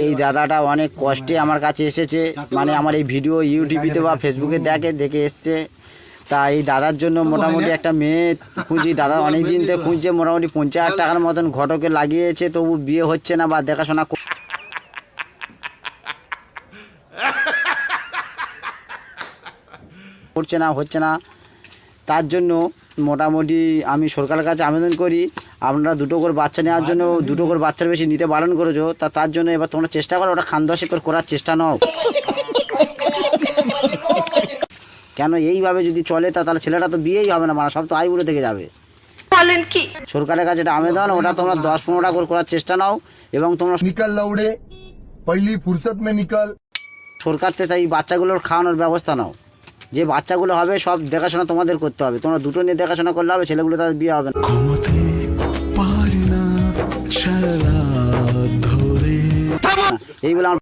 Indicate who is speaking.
Speaker 1: এই দাদাটা অনেক কষ্টে আমার কাছে এসেছে, মানে আমার এই ভিডিও ইউটিউবে বা ফেসবুকে দেখে এসছে। তা এই দাদার জন্য মোটামুটি একটা মেয়ে খুঁজি, দাদা অনেক দিন থেকে খুঁজছে, মোটামুটি 50,000 টাকার মতন ঘটকে লাগিয়েছে, তবু বিয়ে হচ্ছে না বা দেখাশোনা হচ্ছে না। তার জন্য মোটামুটি আমি সরকারের কাছে আবেদন করি, আপনারা 2টো করে বাচ্চা নেওয়ার জন্য 2টো করে বাচ্চার বেশি নিতে বারণ করেছো, তার জন্য এবার তোমরা চেষ্টা করো ওটা খানদশে করে করার চেষ্টা নাও। কেন এইভাবে যদি চলে তাহলে ছেলেটা তো বিয়েই হবে না, মানে সব তো আইবুড়ো থেকে যাবে। সরকারের কাছে এটা আবেদন, ওটা তোমরা 10-15টা করে করার চেষ্টা নাও এবং তোমরা
Speaker 2: निकल लौड़े पहली फुर्सत में निकल।
Speaker 1: সরকার থেকে এই বাচ্চাগুলোর খাওয়ানোর ব্যবস্থা নাও, যে বাচ্চাগুলো হবে সব দেখাশোনা তোমাদের করতে হবে, তোমরা 2টো নিয়ে দেখাশোনা করলে হবে, ছেলেগুলো তাদের বিয়ে হবে না। এইগুলো